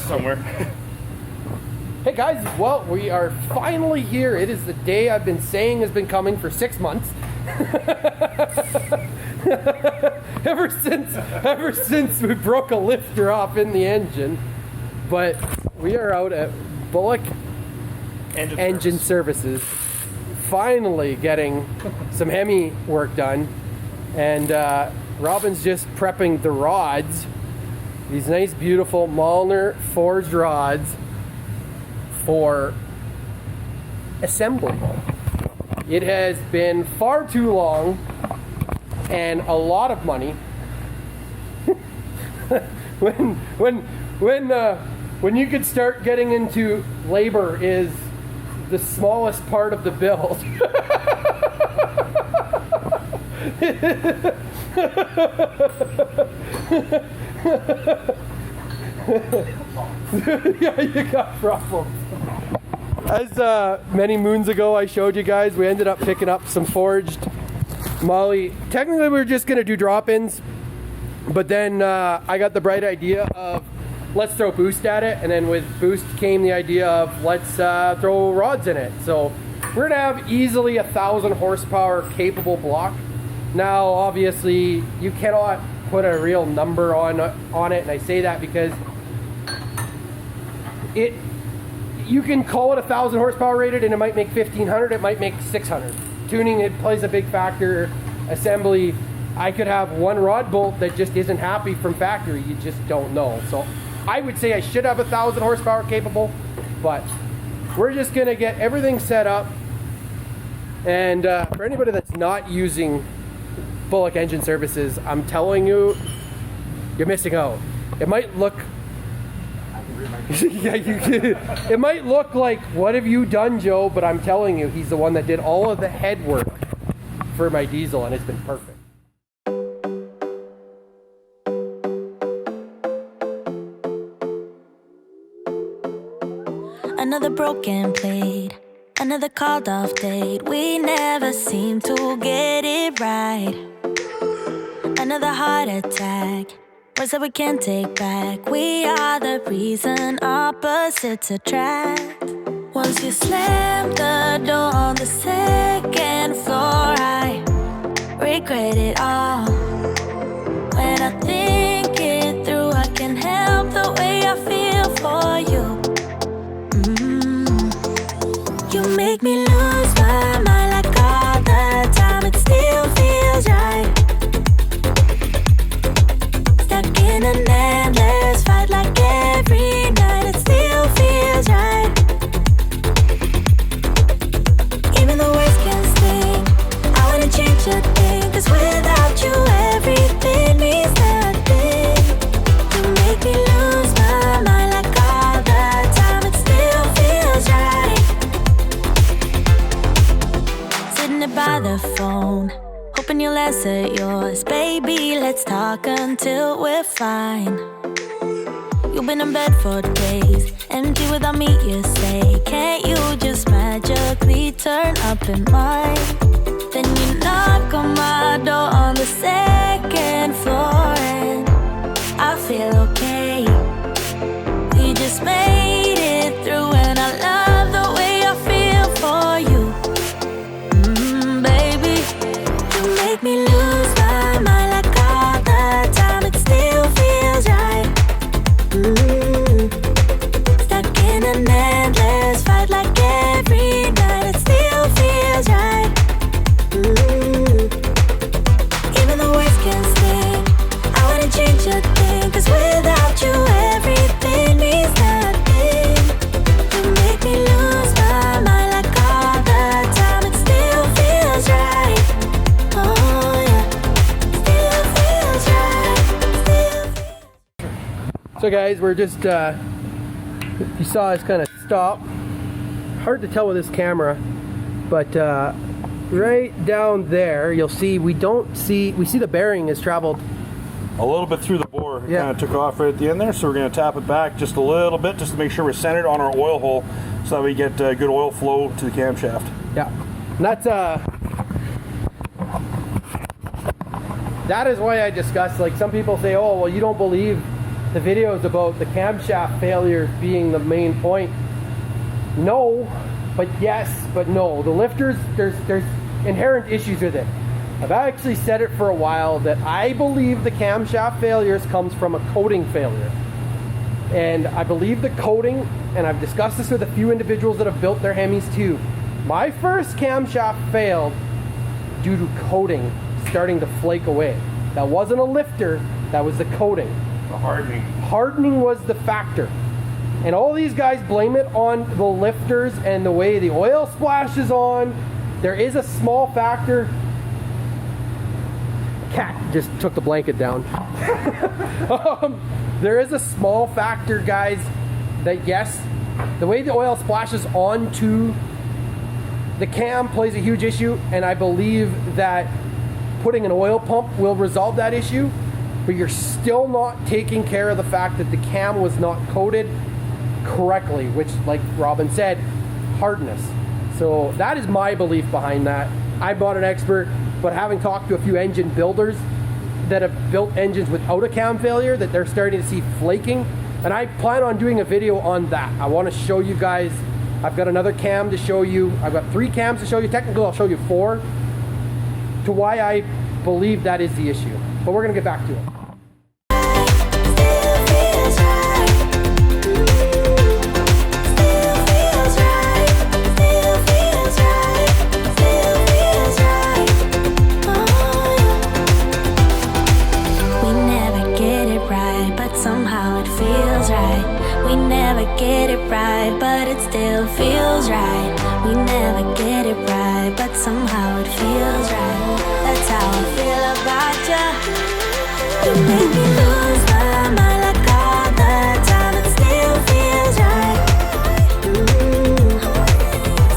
somewhere. Hey guys, well, we are finally here. It is the day I've been saying has been coming for 6 months. ever since we broke a lifter off in the engine. But we are out at Bullock Engine Services, finally getting some Hemi work done. And Robin's just prepping the rods, these nice beautiful Malner forged rods for assembly. It has been far too long and a lot of money. when you could start getting into labor is the smallest part of the build. Yeah, you got problems. As many moons ago I showed you guys, we ended up picking up some forged Molly. Technically we were just going to do drop-ins, but then I got the bright idea of let's throw boost at it, and then with boost came the idea of let's throw rods in it. So we're going to have easily 1,000 horsepower capable block. Now obviously you cannot put a real number on it, and I say that because you can call it 1,000 horsepower rated and it might make 1,500, it might make 600. Tuning, it plays a big factor. Assembly, I could have one rod bolt that just isn't happy from factory, you just don't know. So I would say I should have 1,000 horsepower capable, but we're just gonna get everything set up. And for anybody that's not using Bullock Engine Services, I'm telling you, you're missing out. It might look yeah, it might look like, what have you done, Joe? But I'm telling you, he's the one that did all of the head work for my diesel, and it's been perfect. Another broken plate, another called off date. We never seem to get it right. Another heart attack, words that we can't take back. We are the reason opposites attract. Once you slam the door on the second floor, I regret it all. When I think it through, I can't help the way I feel for you. You make me lose my mind like all the time. It still feels right. Stuck in an endless fight like every night. It still feels right. Even the worst can sting. I wanna change a thing, 'cause without you everything means nothing. You make me lose my mind like all the time. It still feels right. Sitting there by the phone, hoping you'll answer yours. Baby, let's talk until we're fine. You've been in bed for days, empty without me, you say. Can't you just magically turn up in mine? Then you knock on my door on the second floor, and I feel okay. We just made it through, and I love the way I feel for you. Baby, you make me lose my mind like all the time. It still feels right. Stuck in an endless fight like every night. It still feels right. Even the worst can sting. I wouldn't change a thing, 'cause without you everything means nothing. You make me lose my mind like all the time. It still feels right. Oh yeah, still feels right. Still feels. So guys, we're just, you saw us kind of stop. Hard to tell with this camera, but right down there, you'll see, we see the bearing has traveled A little bit through the bore. It Yeah. kind of took off right at the end there, so we're going to tap it back just a little bit just to make sure we're centered on our oil hole so that we get good oil flow to the camshaft. Yeah, and that's that is why I discuss, like, some people say, oh, well, you don't believe the videos about the camshaft failure being the main point. No, but yes, but no. The lifters, there's inherent issues with it. I've actually said it for a while that I believe the camshaft failures comes from a coating failure. And I believe the coating, and I've discussed this with a few individuals that have built their Hemis too. My first camshaft failed due to coating starting to flake away. That wasn't a lifter, that was the coating. The hardening. Hardening was the factor. And all these guys blame it on the lifters and the way the oil splashes on. There is a small factor. Cat just took the blanket down. There is a small factor, guys, that yes, the way the oil splashes onto the cam plays a huge issue, and I believe that putting an oil pump will resolve that issue, but you're still not taking care of the fact that the cam was not coated correctly, which, like Robin said, hardness. So that is my belief behind that. I'm not an expert, but having talked to a few engine builders that have built engines without a cam failure, that they're starting to see flaking, and I plan on doing a video on that. I want to show you guys. I've got another cam to show you. I've got 3 cams to show you. Technically, I'll show you 4 to why I believe that is the issue. But we're going to get back to it. Get it right, but it still feels right. We never get it right, but somehow it feels right. That's how I feel about you. You make me lose my mind like all the time. It still feels right.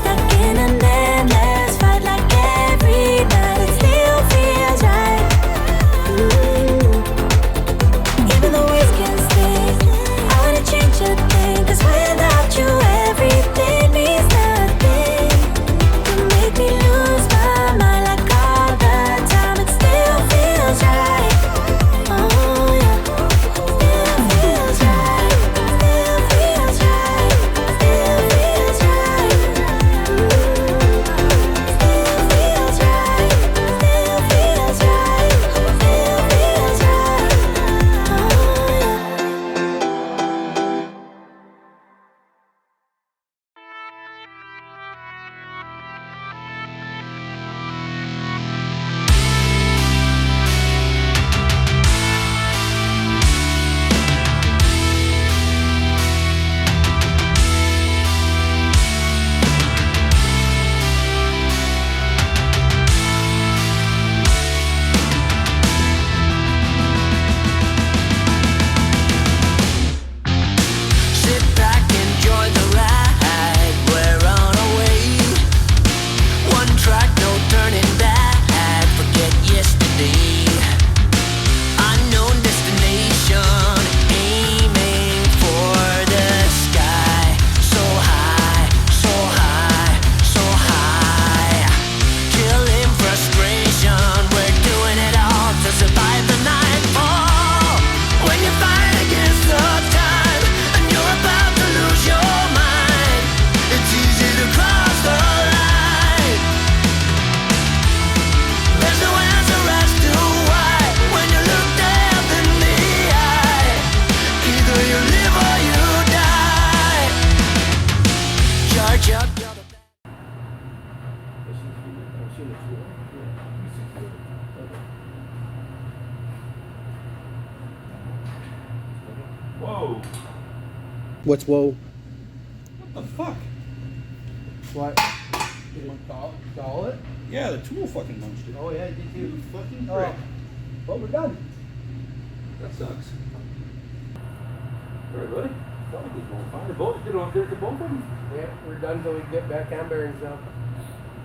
Stuck in an endless fight like every night. It still feels right. Even though we can stay, I wanna change a thing. 'Cause without you, everything means nothing. You make me lose my mind like all the time. It still feels right. Oh yeah, still feels right. Still feels right. Still feels right. Still feels right. Still feels right. Still feels right. Oh yeah. Sit back, enjoy the ride. We're on our way. One track, no turning back. Forget yesterday. Unknown destination, aiming for the sky. So high, so high, so high. Killing frustration, we're doing it all to survive the nightfall. When you fight against the time and you're about to lose your mind, it's easy to cross the line. There's no answer as to why when you look death in the eye. Either you live or you die. Charge up. Whoa. What's whoa? What the fuck? What? Did it stall it? Yeah, the tool fucking munched it. Oh yeah, it did too. Fucking Oh, prick. well, we're done. That sucks. Alright, buddy. Thought we was going fine. The boat did on the both of them. Yeah, we're done till we get back cam bearings now.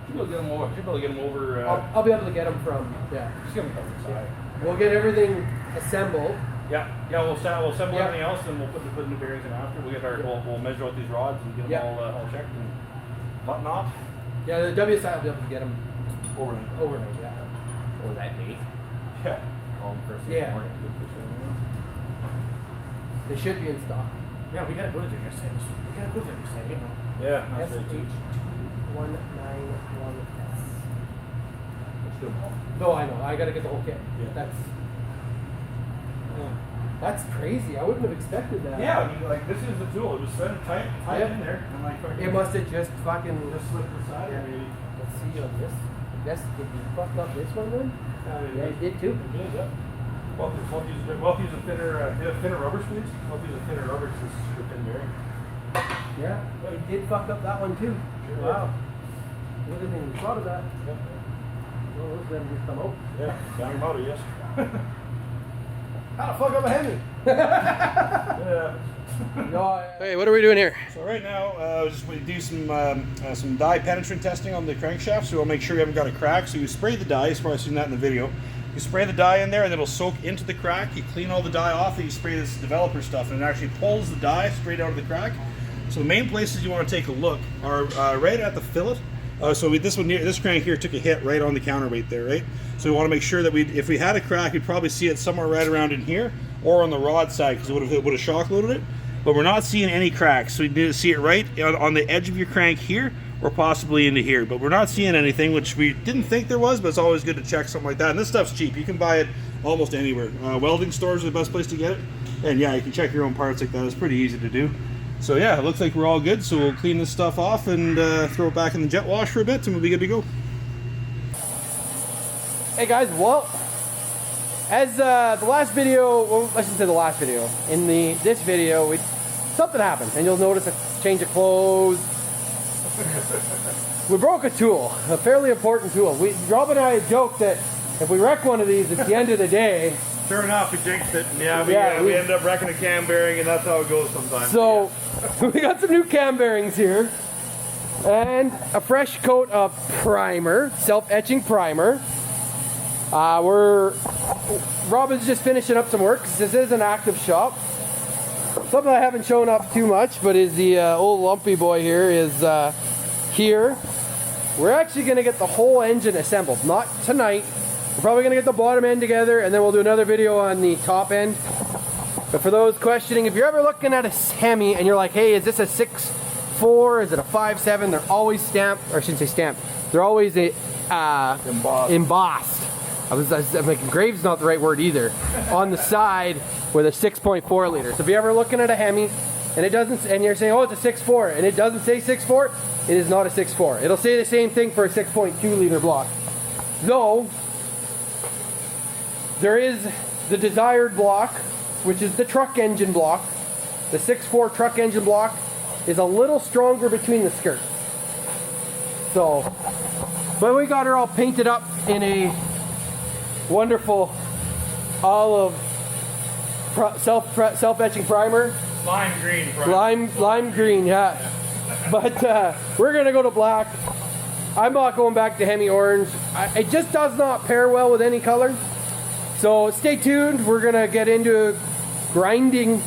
Should be able to get them over. Should be able to get them over. I'll be able to get them from, yeah. Just get them over the side. We'll get everything assembled. Yeah, we'll assemble Yeah. everything else, and we'll put the new bearings in after. We'll measure out these rods and get them Yeah. all checked and button off. Yeah, the WSI will be able to get them Overnight. overnight, yeah. Or that day. Yeah. Call them first thing in Yeah. the morning. They should be in stock. Yeah, we gotta go there next time. We gotta go there next time, you know. Yeah, that's it. SH191S. Let's do them all. No, I know. I gotta get the whole kit. Yeah. That's crazy. I wouldn't have expected that. Yeah, I mean, like, this is the tool. It was set tight Yep. in there. And like, It must have just fucking. just slipped aside. Yeah. Maybe. Let's see on this. Did you fuck up this one then? Yeah, it did too. It did, yeah. Well, use a thinner rubber squeeze. Well, use a thinner rubber because this is a thin bearing. Yeah, it did fuck up that one too. Sure Wow. Look at me, we thought of that. Yeah. Well, those them just come out. Yeah, down motor, yes. How the fuck up a Hemi? Yeah. Hey, what are we doing here? So right now, we do some dye penetrant testing on the crankshaft, so we'll make sure you haven't got a crack. So you spray the dye, you've probably seen that in the video. You spray the dye in there and it'll soak into the crack. You clean all the dye off and you spray this developer stuff and it actually pulls the dye straight out of the crack. So the main places you want to take a look are right at the fillet. This crank here took a hit right on the counterweight there, right? So we want to make sure that if we had a crack, we'd probably see it somewhere right around in here or on the rod side because it would have shock loaded it. But we're not seeing any cracks, so you need to see it right on the edge of your crank here or possibly into here. But we're not seeing anything, which we didn't think there was, but it's always good to check something like that. And this stuff's cheap. You can buy it almost anywhere. Welding stores are the best place to get it. And yeah, you can check your own parts like that. It's pretty easy to do. So yeah, it looks like we're all good. So we'll clean this stuff off and throw it back in the jet wash for a bit and we'll be good to go. Hey guys, well, as the last video, well, I shouldn't say the last video. In this video, something happened, and you'll notice a change of clothes. We broke a tool, a fairly important tool. Rob and I joked that if we wreck one of these, it's the end of the day. Sure enough, we jinxed it. And we end up wrecking a cam bearing, and that's how it goes sometimes. So we got some new cam bearings here, and a fresh coat of primer, self-etching primer. Robin's just finishing up some work. This is an active shop. Something I haven't shown up too much, but is the old lumpy boy here is here. We're actually going to get the whole engine assembled. Not tonight. We're probably going to get the bottom end together, and then we'll do another video on the top end. But for those questioning, if you're ever looking at a Hemi and you're like, hey, is this a 6.4? Is it a 5.7? They're always stamped, or I shouldn't say stamped. They're always embossed. I'm like, engraved's not the right word either. On the side with a 6.4 liter. So if you're ever looking at a Hemi and it doesn't, and you're saying, oh, it's a 6.4, and it doesn't say 6.4, it is not a 6.4. It'll say the same thing for a 6.2 liter block. Though there is the desired block, which is the truck engine block. The 6.4 truck engine block is a little stronger between the skirts. So, but we got her all painted up in a wonderful olive self-etching primer. Lime green primer. Lime green, yeah. But we're gonna go to black. I'm not going back to Hemi orange. It just does not pair well with any color. So stay tuned. We're gonna get into grinding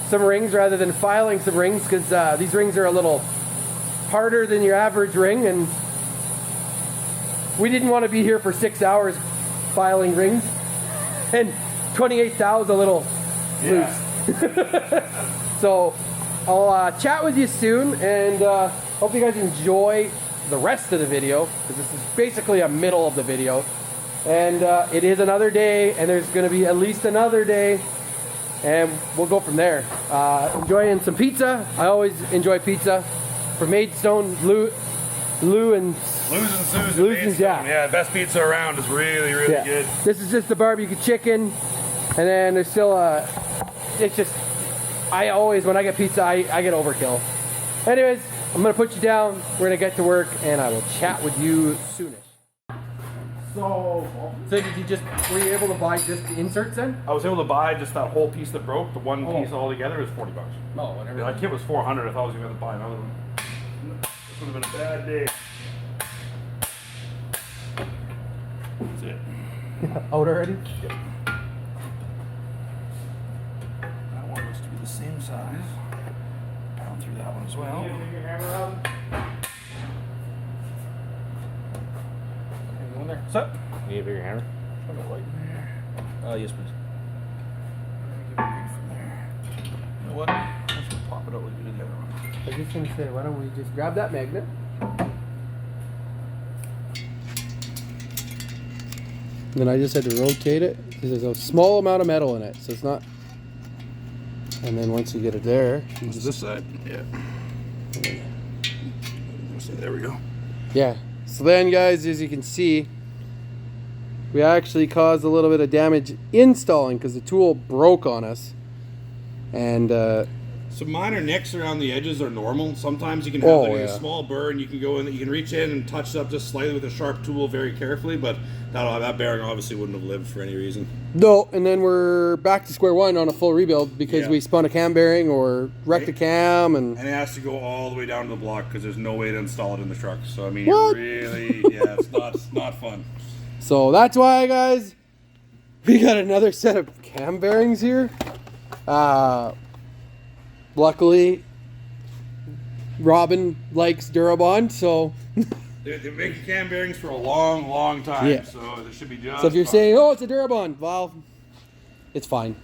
some rings rather than filing some rings because these rings are a little harder than your average ring, and we didn't want to be here for 6 hours filing rings, and 28 thou is a little loose. So I'll chat with you soon, and hope you guys enjoy the rest of the video because this is basically a middle of the video, and it is another day, and there's going to be at least another day, and we'll go from there. Enjoying some pizza. I always enjoy pizza from Maidstone. Lou and Susan's, yeah, best pizza around. Is really good. This is just the barbecue chicken, and then there's still it's just, I always, when I get pizza, I get overkill. Anyways, I'm gonna put you down. We're gonna get to work, and I will chat with you soonish. So were you able to buy just the inserts then? I was able to buy just that whole piece that broke. The one piece all together was $40. Oh, whatever. That kit was $400. I thought I was gonna have to buy another one. This would have been a bad day. That's it. Out already? Yep. That one looks to be the same size. Down through that one as well. Can you move your hammer out? Anyone there? Set. You need a bigger hammer? Show me the light. Yes, please. Give it a read from there. I was just gonna say, why don't we just grab that magnet? And then I just had to rotate it. There's a small amount of metal in it, so it's not. And then once you get it there, you just, This side, yeah. There we go. yeah. So then, guys, as you can see, we actually caused a little bit of damage installing because the tool broke on us. And some minor nicks around the edges are normal. Sometimes you can have a small burr, and you can go in, you can reach in and touch it up just slightly with a sharp tool very carefully, but that bearing obviously wouldn't have lived for any reason. no, and then we're back to square one on a full rebuild because we spun a cam bearing or wrecked a cam, and it has to go all the way down to the block because there's no way to install it in the truck. So I mean, What? really, yeah, it's not fun. so that's why, guys, we got another set of cam bearings here. Luckily, Robin likes Durabond, so They're making cam bearings for a long time, Yeah. so there should be just. so if you're fine. saying, oh, it's a Durabond, well, it's fine.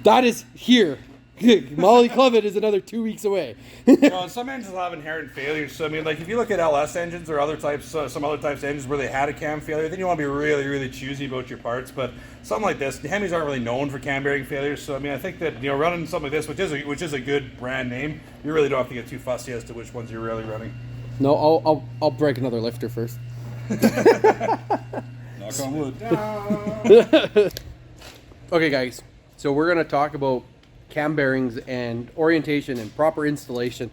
That is here. Molly Clevitt is another 2 weeks away. Some engines will have inherent failures. So I mean, like if you look at LS engines or other types, some other types of engines where they had a cam failure, then you want to be really choosy about your parts. But something like this, the Hemis aren't really known for cam bearing failures. So I mean, I think that running something like this, which is a good brand name, you really don't have to get too fussy as to which ones you're really running. No, I'll break another lifter first. Knock on wood. Okay, guys, so we're gonna talk about cam bearings and orientation and proper installation.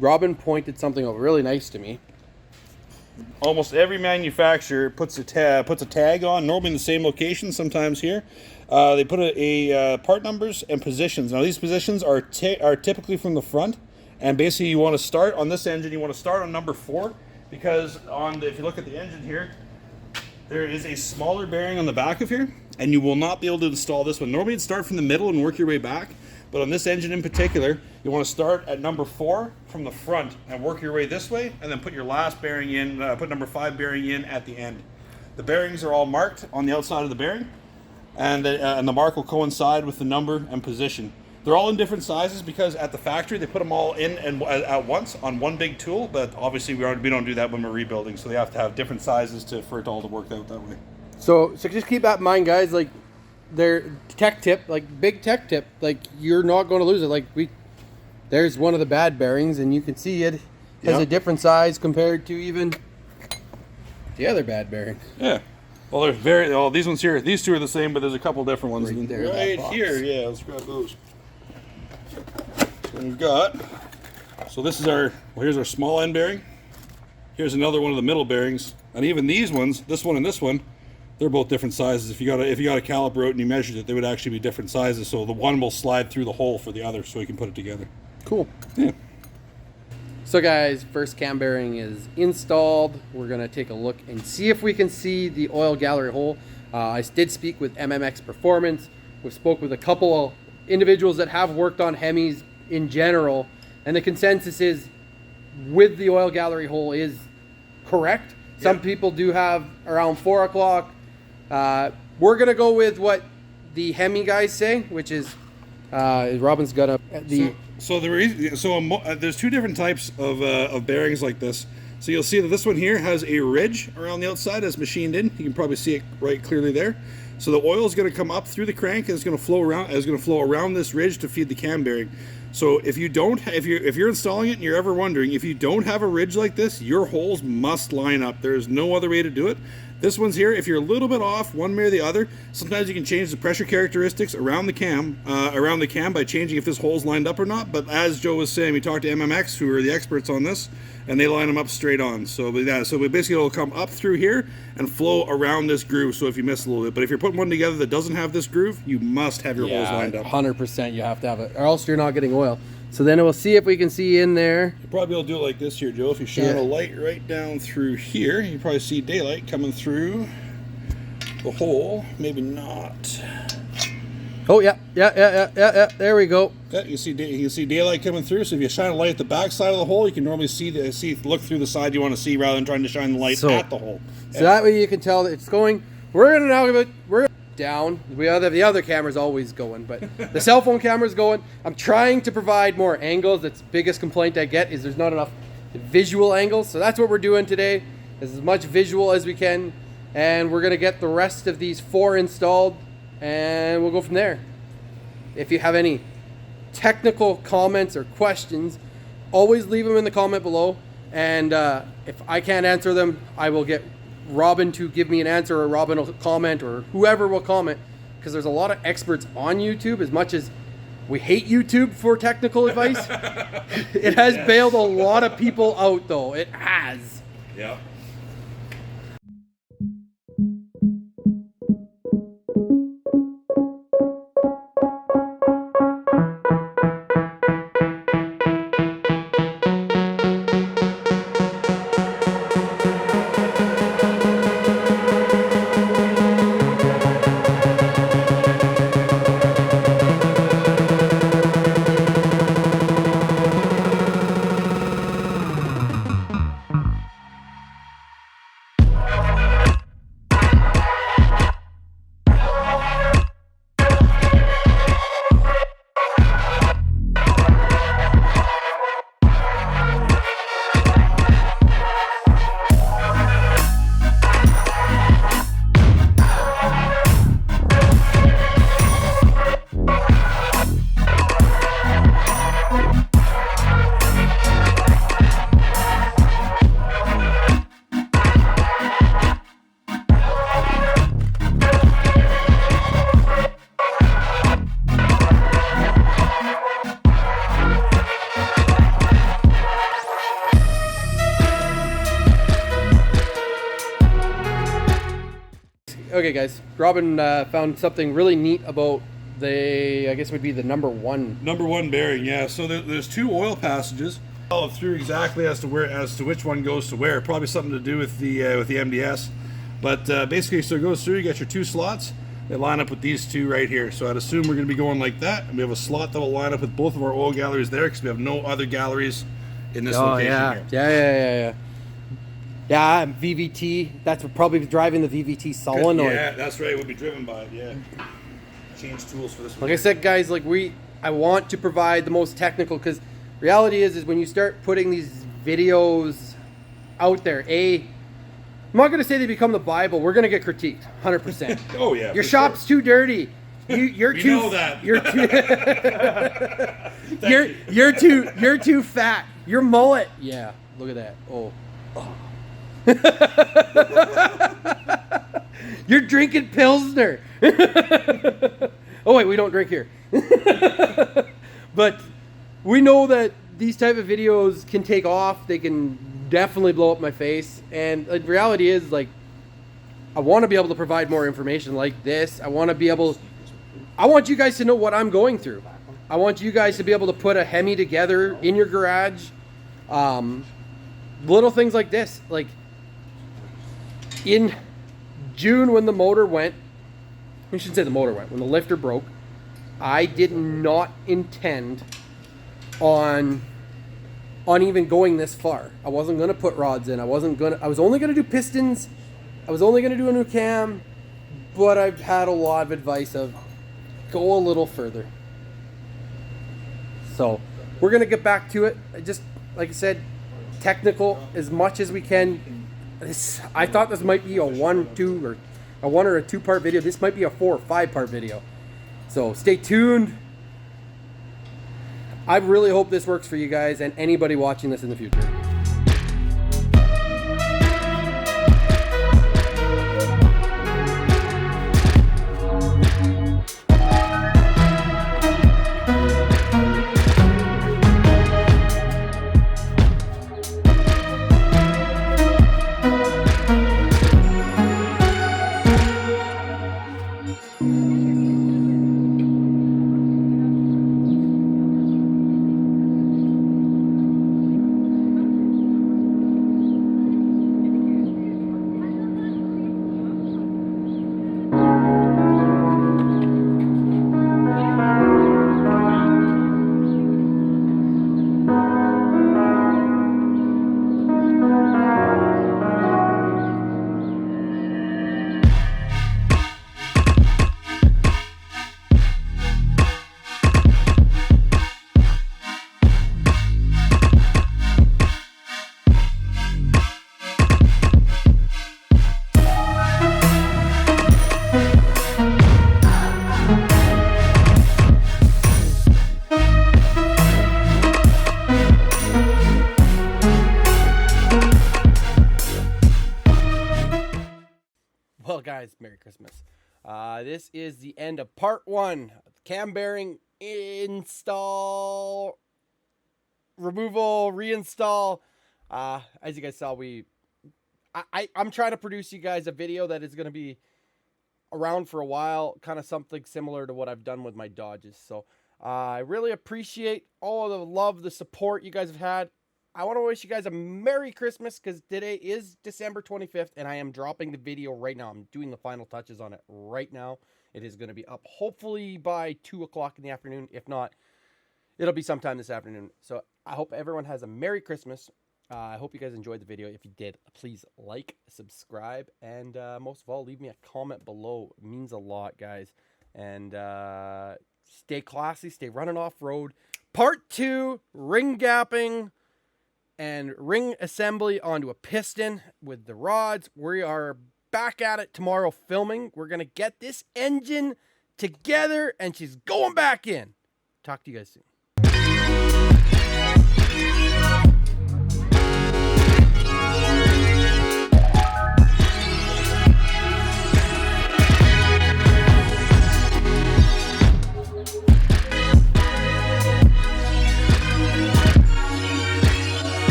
Robin pointed something out really nice to me. Almost every manufacturer puts a tag on, normally in the same location, sometimes here. They put a part numbers and positions. Now these positions are typically from the front, and basically you want to start on this engine. You want to start on number 4 because if you look at the engine here, there is a smaller bearing on the back of here, and you will not be able to install this one. Normally you'd start from the middle and work your way back, but on this engine in particular, you want to start at number 4 from the front and work your way this way, and then put your last bearing in, put number 5 bearing in at the end. The bearings are all marked on the outside of the bearing, and the mark will coincide with the number and position. They're all in different sizes because at the factory they put them all in and at once on one big tool, but obviously we don't do that when we're rebuilding, so they have to have different sizes for it all to work out that way. So just keep that in mind, guys. Like, they're tech tip, like big tech tip. Like, you're not going to lose it. Like, there's one of the bad bearings, and you can see it has a different size compared to even the other bad bearing. Yeah. Well, these ones here, these two are the same, but there's a couple different ones. Right there, Right that box. here, yeah, let's grab those. So we've got, here's our small end bearing. Here's another one of the middle bearings. And even these ones, this one and this one, they're both different sizes. If you got a caliper out and you measured it, they would actually be different sizes. So the one will slide through the hole for the other, so you can put it together. Cool. Yeah. So, guys, first cam bearing is installed. We're going to take a look and see if we can see the oil gallery hole. I did speak with MMX Performance. We spoke with a couple of individuals that have worked on Hemis in general, and the consensus is with the oil gallery hole is correct. Some people do have around 4 o'clock. We're going to go with what the Hemi guys say, which is Robin's got there's two different types of bearings like this. So you'll see that this one here has a ridge around the outside as machined in. You can probably see it right clearly there. So the oil is going to come up through the crank and it's going to flow around this ridge to feed the cam bearing. So if you're installing it and you're ever wondering, if you don't have a ridge like this, your holes must line up. There's no other way to do it. This one's here, if you're a little bit off one way or the other, sometimes you can change the pressure characteristics around the cam by changing if this hole's lined up or not. But as Joe was saying, we talked to MMX, who are the experts on this, and they line them up straight on. So basically it'll come up through here and flow around this groove, so if you miss a little bit. But if you're putting one together that doesn't have this groove, you must have your holes lined up. 100% you have to have it, or else you're not getting oil. So then we'll see if we can see in there. You'll probably be able to do it like this here, Joe. If you shine a light right down through here, you probably see daylight coming through the hole. Maybe not. Oh, yeah. There we go. Yeah, you can see daylight coming through. So if you shine a light at the back side of the hole, you can normally look through the side you want to see rather than trying to shine the light at the hole. So that way you can tell that it's going. We're down. The other camera's always going, but the cell phone camera's going. I'm trying to provide more angles. That's the biggest complaint I get is there's not enough visual angles. So that's what we're doing today, is as much visual as we can. And we're gonna get the rest of these 4 installed and we'll go from there. If you have any technical comments or questions, always leave them in the comment below. And if I can't answer them, I will get Robin to give me an answer, or Robin will comment, or whoever will comment, because there's a lot of experts on YouTube. As much as we hate YouTube for technical advice, it has bailed a lot of people out, though. It has. Yeah. Okay, guys. Robin found something really neat about I guess would be the number 1. Number 1 bearing, yeah. So there's 2 oil passages. Follow through exactly as to which one goes to where. Probably something to do with the MDS. But basically, so it goes through. You got your 2 slots. They line up with these 2 right here. So I'd assume we're going to be going like that. And we have a slot that will line up with both of our oil galleries there, because we have no other galleries in this location here. Yeah. Yeah, VVT. That's what probably driving the VVT solenoid. Yeah, that's right. We'll be driven by it. Yeah. Change tools for this one. Like I said, guys, I want to provide the most technical, because reality is when you start putting these videos out there, I'm not going to say they become the Bible. We're going to get critiqued, 100%. Oh yeah. Your shop's too dirty. You're too. know that. You're too fat. Your mullet. Yeah. Look at that. Oh. You're drinking Pilsner. Oh wait, we don't drink here. But we know that these type of videos can take off. They can definitely blow up my face. And the reality is, I want to be able to provide more information like this. I want you guys to know what I'm going through. I want you guys to be able to put a Hemi together in your garage. Little things like this, in June when the motor went, I shouldn't say the motor went, when the lifter broke, I did not intend on even going this far. I wasn't going to put rods in. I was only going to do pistons. I was only going to do a new cam, but I've had a lot of advice of go a little further. So we're going to get back to it. Just, like I said, technical as much as we can. I thought this might be a 1 or a 2 part video. This might be a 4 or 5 part video. So stay tuned. I really hope this works for you guys and anybody watching this in the future. Merry Christmas. This is the end of part 1. Cam bearing install, removal, reinstall. As you guys saw, I'm trying to produce you guys a video that is going to be around for a while, kind of something similar to what I've done with my Dodges. So I really appreciate all of the love, the support you guys have had. I want to wish you guys a Merry Christmas because today is December 25th and I am dropping the video right now. I'm doing the final touches on it right now. It is going to be up hopefully by 2 o'clock in the afternoon. If not, it'll be sometime this afternoon. So I hope everyone has a Merry Christmas. I hope you guys enjoyed the video. If you did, please like, subscribe, and most of all, leave me a comment below. It means a lot, guys. And stay classy, stay running off-road. Part 2, ring gapping and ring assembly onto a piston with the rods. We are back at it tomorrow filming. We're going to get this engine together, and she's going back in. Talk to you guys soon.